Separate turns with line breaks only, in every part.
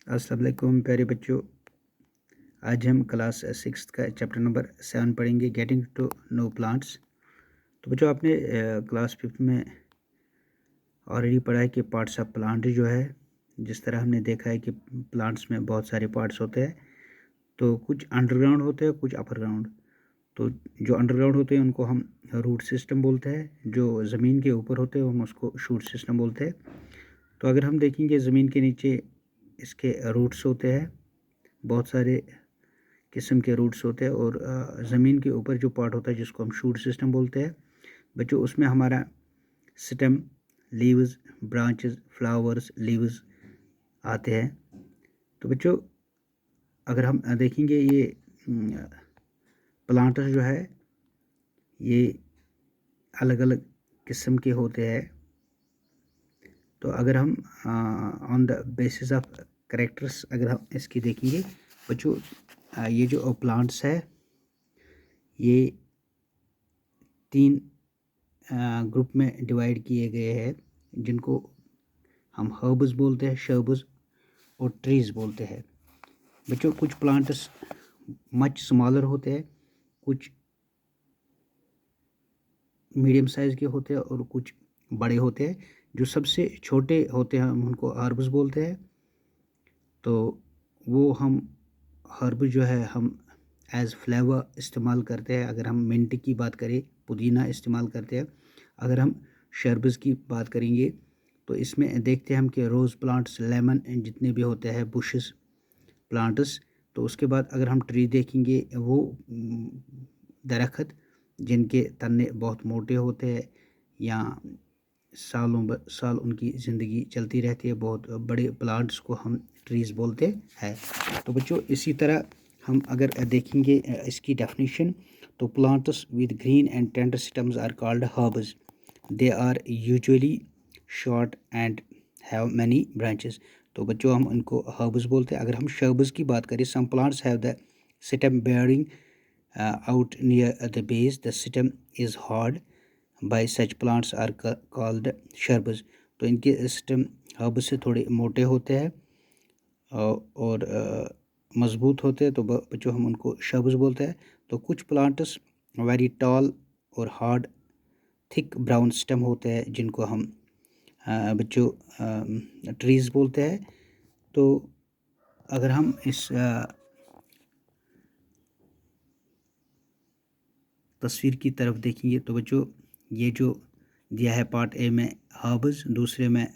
अस्सलाम वालेकुम प्यारे बच्चों। आज हम क्लास 6 का चैप्टर नंबर 7 पढ़ेंगे, गेटिंग टू नो प्लांट्स। तो बच्चों आपने क्लास 5 में ऑलरेडी पढ़ा है कि पार्ट्स ऑफ प्लांट जो है, जिस तरह हमने देखा है कि प्लांट्स में बहुत सारे पार्ट्स होते हैं। तो कुछ अंडरग्राउंड होते हैं, कुछ अपर ग्राउंड। तो जो अंडरग्राउंड होते हैं उनको हम रूट सिस्टम बोलते हैं, जो ज़मीन के ऊपर होते हैं हम उसको शूट सिस्टम बोलते हैं। तो अगर हम देखेंगे ज़मीन के नीचे इसके रूट्स होते हैं, बहुत सारे किस्म के रूट्स होते हैं, और ज़मीन के ऊपर जो पार्ट होता है जिसको हम शूट सिस्टम बोलते हैं बच्चों, उसमें हमारा stem, leaves, branches, flowers, leaves आते हैं। तो बच्चों अगर हम देखेंगे ये प्लांट्स जो है ये अलग अलग किस्म के होते हैं। तो अगर हम on the basis of characters अगर हम इसकी देखेंगे बच्चों, ये जो प्लांट्स है ये 3 ग्रुप में डिवाइड किए गए हैं, जिनको हम हर्ब्स बोलते हैं, शर्ब्स और ट्रीज़ बोलते हैं। बच्चों कुछ प्लांट्स मच स्मॉलर होते हैं, कुछ मीडियम साइज़ के होते हैं और कुछ बड़े होते हैं। जो सबसे छोटे होते हैं हम उनको हर्ब्स बोलते हैं। तो वो हम हर्ब जो है हम एज़ फ्लेवर इस्तेमाल करते हैं। अगर हम मिंट की बात करें, पुदीना इस्तेमाल करते हैं। अगर हम शर्बस की बात करेंगे तो इसमें देखते हैं हम कि रोज़ प्लांट्स, लेमन जितने भी होते हैं, बुशेस प्लांट्स। तो उसके बाद अगर हम ट्री देखेंगे, वो दरख्त जिनके तने बहुत मोटे होते हैं या साल उनकी ज़िंदगी चलती रहती है, बहुत बड़े प्लांट्स को हम ट्रीज़ बोलते हैं। तो बच्चों इसी तरह हम अगर देखेंगे इसकी डेफिनेशन, तो plants with green and tender stems are called herbs. They are usually short and have many branches. तो बच्चों हम इनको हर्ब्स बोलते हैं। अगर हम शर्ब्स की बात करें, some plants have the stem bearing out near the base. The stem is hard. By such plants are called shrubs. तो इनके स्टेम हर्ब से थोड़े मोटे होते हैं और मज़बूत होते हैं, तो बच्चों हम उनको shrubs बोलते हैं। तो कुछ प्लांट्स वेरी टॉल और हार्ड थिक ब्राउन स्टेम होते हैं, जिनको हम बच्चों ट्रीज़ बोलते हैं। तो अगर हम इस तस्वीर की तरफ देखेंगे तो बच्चों ये जो दिया है पार्ट ए में हर्ब्स, दूसरे में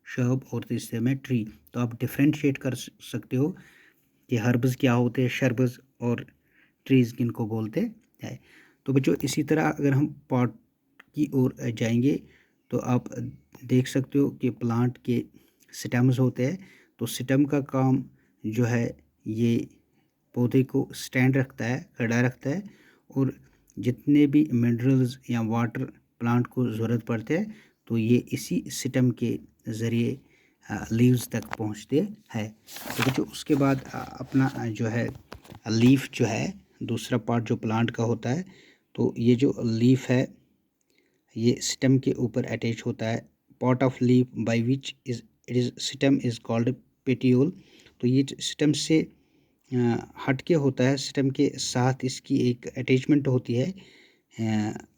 शर्ब और तीसरे में ट्री। तो आप डिफ्रेंशिएट कर सकते हो कि हर्ब्स क्या होते हैं, शर्ब्स और ट्रीज़ किनको बोलते हैं। तो बच्चों इसी तरह अगर हम पार्ट की ओर जाएंगे तो आप देख सकते हो कि प्लांट के स्टेम्स होते हैं। तो स्टेम का काम जो है ये पौधे को स्टैंड रखता है, खड़ा रखता है, और जितने भी मिनरल्स या वाटर प्लांट को ज़रूरत पड़ते हैं तो ये इसी स्टेम के ज़रिए लीव्स तक पहुंचते हैं। तो बच्चों उसके बाद अपना जो है लीफ जो है, दूसरा पार्ट जो प्लांट का होता है, तो ये जो लीफ है ये स्टेम के ऊपर अटैच होता है। Part of leaf by which is stem is called petiole. तो ये स्टेम से हट के होता है, स्टेम के साथ इसकी एक अटैचमेंट होती है।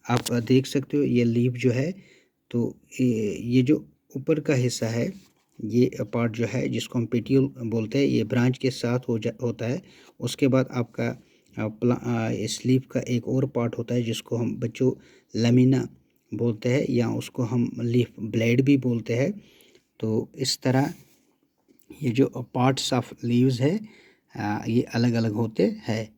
आप देख सकते हो ये लीफ जो है, तो ये जो ऊपर का हिस्सा है, ये पार्ट जो है जिसको हम पेटियोल बोलते हैं, ये ब्रांच के साथ होता है। उसके बाद आपका इस लीफ का एक और पार्ट होता है जिसको हम बच्चों लेमिना बोलते हैं, या उसको हम लीफ ब्लेड भी बोलते हैं। तो इस तरह ये जो पार्ट्स ऑफ लीव्स है ये अलग अलग होते हैं।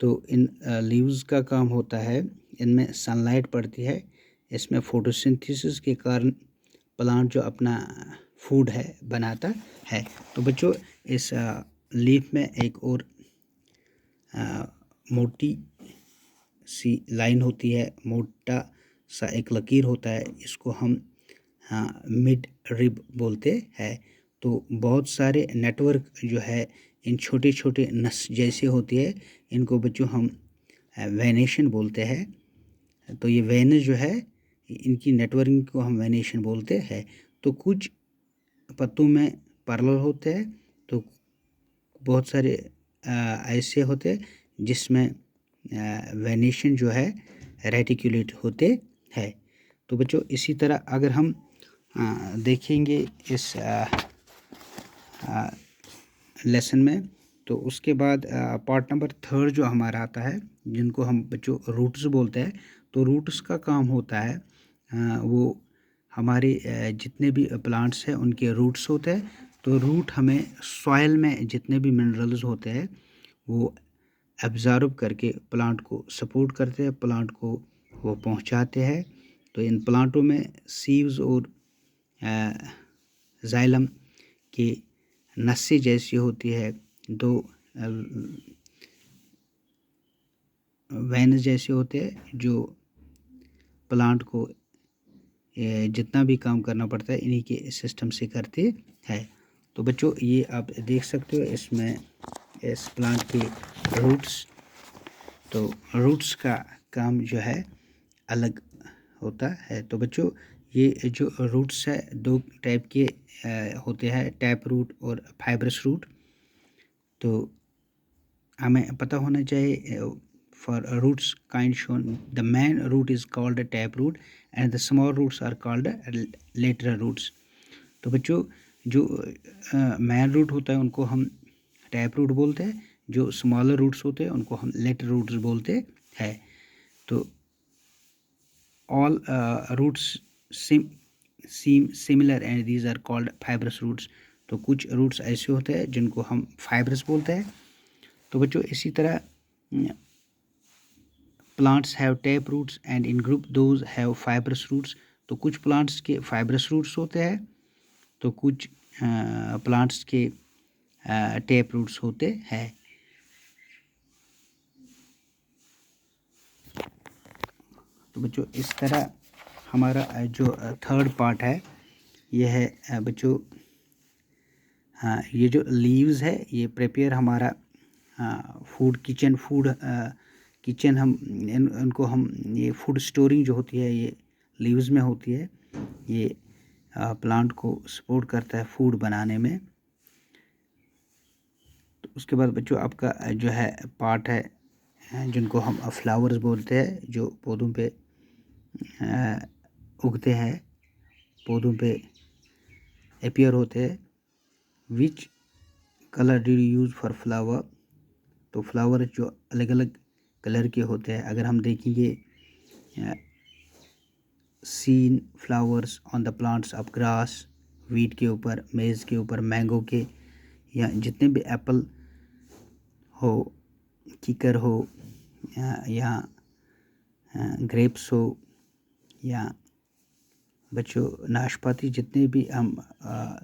तो इन लीव्स का काम होता है, इनमें सनलाइट पड़ती है, इसमें फोटोसिंथेसिस के कारण प्लांट जो अपना फूड है बनाता है। तो बच्चों इस लीफ में एक और मोटी सी लाइन होती है, मोटा सा एक लकीर होता है, इसको हम मिड रिब बोलते हैं। तो बहुत सारे नेटवर्क जो है इन छोटे छोटे नस जैसे होती है, इनको बच्चों हम वेनेशन बोलते हैं। तो ये वेनस जो है इनकी नेटवर्किंग को हम वेनेशन बोलते हैं। तो कुछ पत्तों में पैरेलल होते हैं तो बहुत सारे ऐसे होते हैं जिसमें वेनेशन जो है रेटिकुलेट होते हैं। तो बच्चों इसी तरह अगर हम देखेंगे इस लेसन में, तो उसके बाद पार्ट नंबर 3 जो हमारा आता है, जिनको हम बच्चों रूट्स बोलते हैं। तो रूट्स का काम होता है वो हमारे जितने भी प्लांट्स हैं उनके रूट्स होते हैं। तो रूट हमें सॉइल में जितने भी मिनरल्स होते हैं वो एब्जॉर्ब करके प्लांट को सपोर्ट करते हैं, प्लांट को वो पहुंचाते हैं। तो इन प्लांटों में सीव्स और जाइलम के नसें जैसी होती है, दो वेन्स जैसे होते हैं जो प्लांट को जितना भी काम करना पड़ता है इन्हीं के सिस्टम से करते हैं। तो बच्चों ये आप देख सकते हो इसमें इस प्लांट के रूट्स। तो रूट्स का काम जो है अलग होता है। तो बच्चों ये जो रूट्स है 2 टाइप के होते हैं, टैप रूट और फाइब्रस रूट। तो हमें पता होना चाहिए for roots kind shown, the main root is called a tap root and the small roots are called lateral roots। तो बच्चों जो मेन रूट होता है उनको हम टैप रूट बोलते हैं, जो स्मॉलर रूट्स होते हैं उनको हम लेटरल रूट्स बोलते हैं। तो all roots seem similar and these are called fibrous roots। तो कुछ रूट्स ऐसे होते हैं जिनको हम फाइब्रस बोलते हैं। तो बच्चों इसी तरह plants have tap roots and in group those have fibrous roots। तो कुछ plants के fibrous roots होते हैं, तो कुछ plants के tap roots होते हैं। तो बच्चों इस तरह हमारा जो थर्ड पार्ट है ये है बच्चों ये जो लीव्स है ये प्रिपेयर हमारा फूड किचन हम इनको हम ये फूड स्टोरिंग जो होती है ये लीव्स में होती है। ये प्लांट को सपोर्ट करता है फूड बनाने में। तो उसके बाद बच्चों आपका जो है पार्ट है जिनको हम फ्लावर्स बोलते हैं, जो पौधों पे उगते हैं, पौधों पे अपीयर होते हैं। Which colour do you use for flower. तो फ्लावर जो अलग अलग कलर के होते हैं, अगर हम देखेंगे seen flowers on the plants of grass, wheat के ऊपर, मेज़ के ऊपर, मैंगो के, या जितने भी एप्पल हो, कीकर हो, या ग्रेप्स हो, या बच्चों नाशपाती, जितने भी हम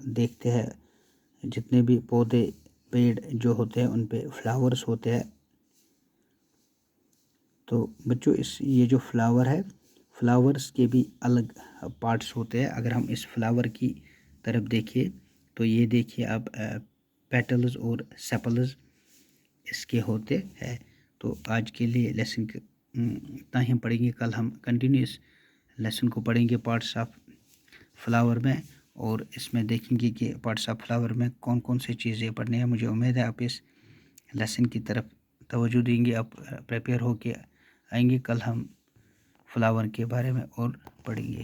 देखते हैं, जितने भी पौधे पेड़ जो होते हैं उन पे फ्लावर्स होते हैं। तो बच्चों ये जो फ्लावर है, फ्लावर्स के भी अलग पार्ट्स होते हैं। अगर हम इस फ्लावर की तरफ देखिए तो ये देखिए आप पेटल्स और सेपल्स इसके होते हैं। तो आज के लिए लेसन इतना ही हम पढ़ेंगे। कल हम कंटिन्यूस लेसन को पढ़ेंगे पार्ट्स ऑफ फ्लावर में, और इसमें देखेंगे कि पार्ट्स ऑफ फ्लावर में कौन कौन सी चीज़ें पढ़नी है। मुझे उम्मीद है आप इस लेसन की तरफ तवज्जो देंगे, आप प्रिपेयर होके आएंगे। कल हम फ्लावर के बारे में और पढ़ेंगे।